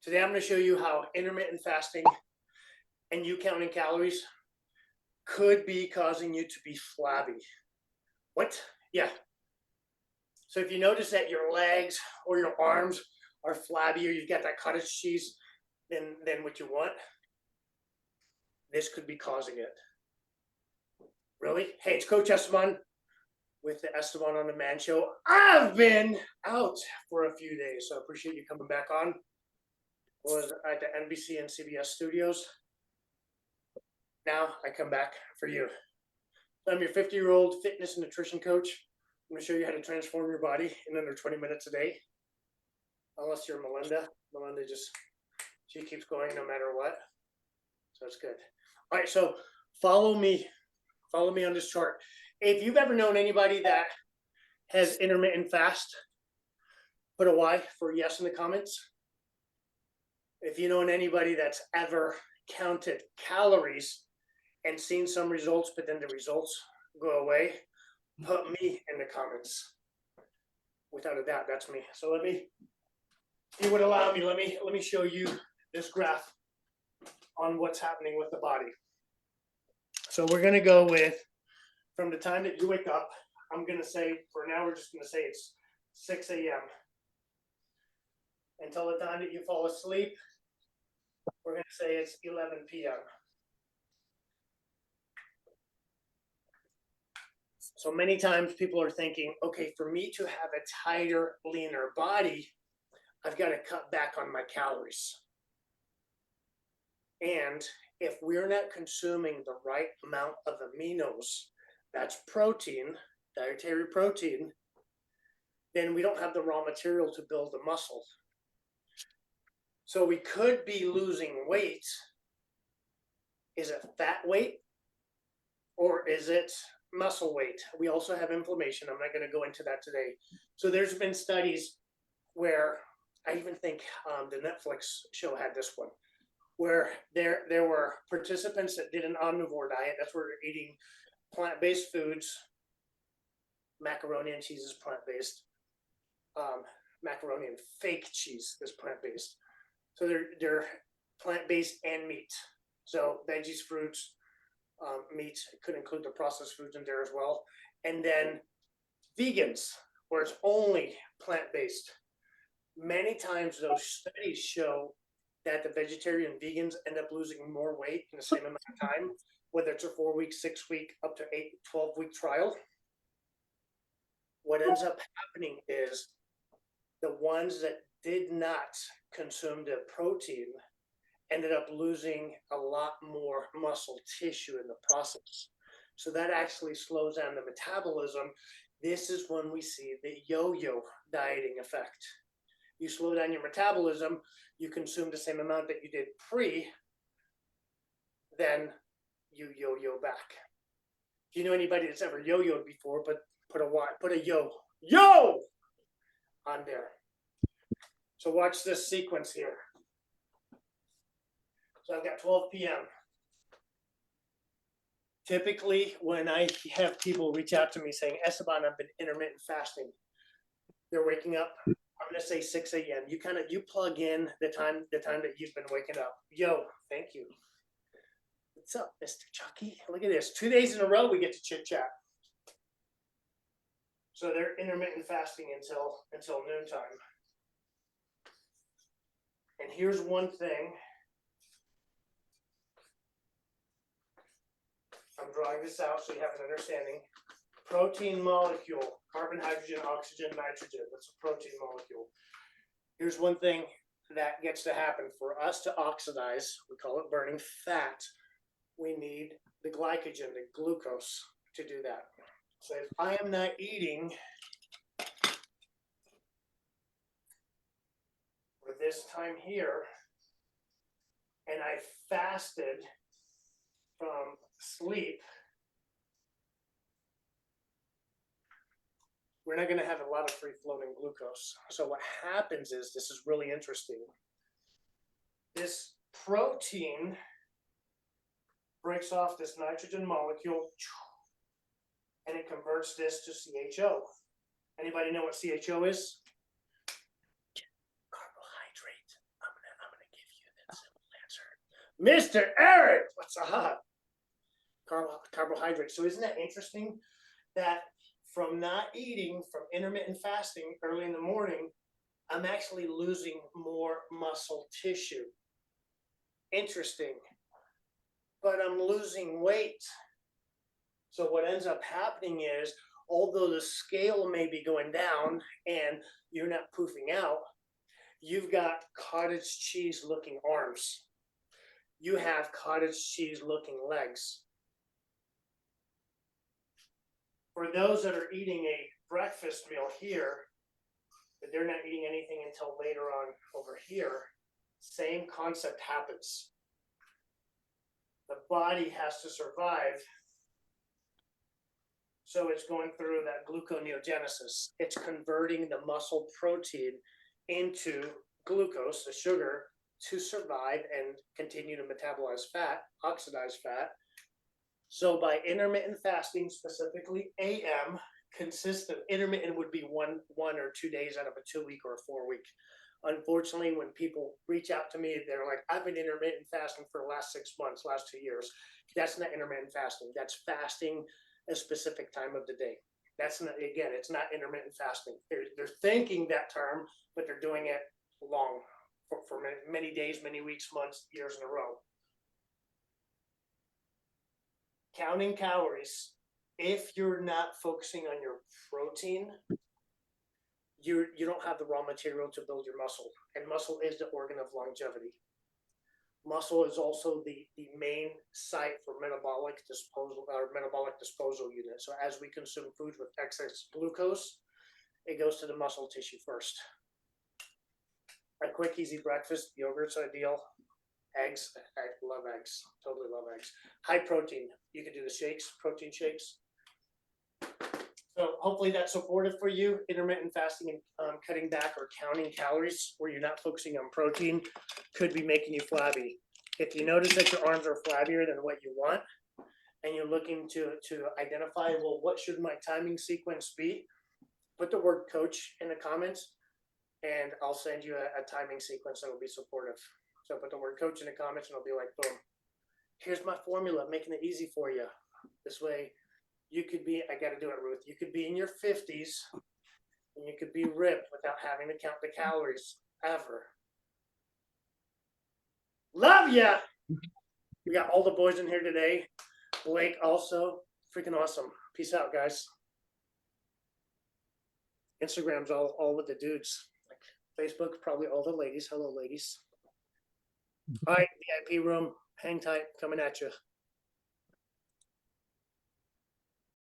Today I'm going to show you how intermittent fasting and you counting calories could be causing you to be flabby. What? Yeah. So if you notice that your legs or your arms are flabby or you've got that cottage cheese than what you want, this could be causing it. Really? Hey, it's Coach Esteban with the Esteban On Demand show. I've been out for a few days, so I appreciate you coming back on. Was at the NBC and CBS studios. Now I come back for you. So I'm your 50-year-old fitness and nutrition coach. I'm going to show you how to transform your body in under 20 minutes a day. Unless you're Melinda. Melinda she keeps going no matter what. So it's good. All right, so follow me on this chart. If you've ever known anybody that has intermittent fast, put a Y for yes in the comments. If you know anybody that's ever counted calories and seen some results, but then the results go away, put me in the comments. Without a doubt, that's me. So if you would allow me, let me show you this graph on what's happening with the body. So we're going to go with from the time that you wake up. I'm going to say, for now, we're just going to say it's 6 a.m. until the time that you fall asleep. We're going to say it's 11 p.m. So many times people are thinking, okay, for me to have a tighter, leaner body, I've got to cut back on my calories. And if we're not consuming the right amount of aminos, that's protein, dietary protein, then we don't have the raw material to build the muscle. So we could be losing weight. Is it fat weight or is it muscle weight? We also have inflammation. I'm not going to go into that today. So there's been studies where I even think the Netflix show had this one, where there were participants that did an omnivore diet. That's where they're eating plant-based foods. Macaroni and cheese is plant-based. Macaroni and fake cheese is plant-based. So they're plant-based and meat. So veggies, fruits, meat, could include the processed foods in there as well. And then vegans, where it's only plant-based. Many times those studies show that the vegetarian vegans end up losing more weight in the same amount of time, whether it's a 4-week, 6-week, up to 8, 12-week trial. What ends up happening is the ones that did not consume the protein ended up losing a lot more muscle tissue in the process. So that actually slows down the metabolism. This is when we see the yo-yo dieting effect. You slow down your metabolism, you consume the same amount that you did pre, then you yo-yo back. If you know anybody that's ever yo-yoed before, but put a yo on there. So watch this sequence here. So I've got 12 p.m. Typically, when I have people reach out to me saying, Esteban, I've been intermittent fasting, they're waking up. I'm going to say 6 a.m. You plug in the time that you've been waking up. Yo, thank you. What's up, Mr. Chucky? Look at this. 2 days in a row we get to chit chat. So they're intermittent fasting until noontime. And here's one thing. I'm drawing this out so you have an understanding. Protein molecule, carbon, hydrogen, oxygen, nitrogen. That's a protein molecule. Here's one thing that gets to happen. For us to oxidize, we call it burning fat, we need the glycogen, the glucose, to do that. So if I am not eating for this time here, and I fasted from sleep, we're not going to have a lot of free-floating glucose. So what happens is, this is really interesting, this protein breaks off this nitrogen molecule, and it converts this to CHO. Anybody know what CHO is? Carbohydrate. I'm gonna Mr. Eric, what's up? Carbohydrates. So isn't that interesting that from not eating, from intermittent fasting early in the morning, I'm actually losing more muscle tissue. Interesting. But I'm losing weight. So what ends up happening is, although the scale may be going down and you're not poofing out, you've got cottage cheese looking arms. You have cottage cheese looking legs. For those that are eating a breakfast meal here, but they're not eating anything until later on over here, same concept happens. The body has to survive. So it's going through that gluconeogenesis. It's converting the muscle protein into glucose, the sugar, to survive and continue to metabolize fat, oxidize fat. So by intermittent fasting, specifically AM, consistent, intermittent would be one or 2 days out of a 2 week or a 4 week. Unfortunately, when people reach out to me, they're like, I've been intermittent fasting for the last 6 months, last 2 years. That's not intermittent fasting. That's fasting a specific time of the day. That's not, again, it's not intermittent fasting. They're thinking that term, but they're doing it long for many days, many weeks, months, years in a row. Counting calories, if you're not focusing on your protein, you don't have the raw material to build your muscle, and muscle is the organ of longevity. Muscle is also the main site for metabolic disposal unit. So as we consume foods with excess glucose, it goes to the muscle tissue first. A quick, easy breakfast, yogurt's ideal. Eggs, I love eggs, totally love eggs. High protein, you can do the shakes, protein shakes. So hopefully that's supportive for you. Intermittent fasting and cutting back or counting calories where you're not focusing on protein could be making you flabby. If you notice that your arms are flabbier than what you want, and you're looking to identify, well, what should my timing sequence be? Put the word coach in the comments, and I'll send you a timing sequence that will be supportive. So put the word coach in the comments, and I'll be like, boom, here's my formula, making it easy for you. This way, you could be, I got to do it, Ruth. You could be in your 50s and you could be ripped without having to count the calories ever. Love ya. We got all the boys in here today. Blake also, freaking awesome. Peace out, guys. Instagram's all with the dudes. Like Facebook, probably all the ladies. Hello, ladies. All right, VIP room. Hang tight. Coming at you.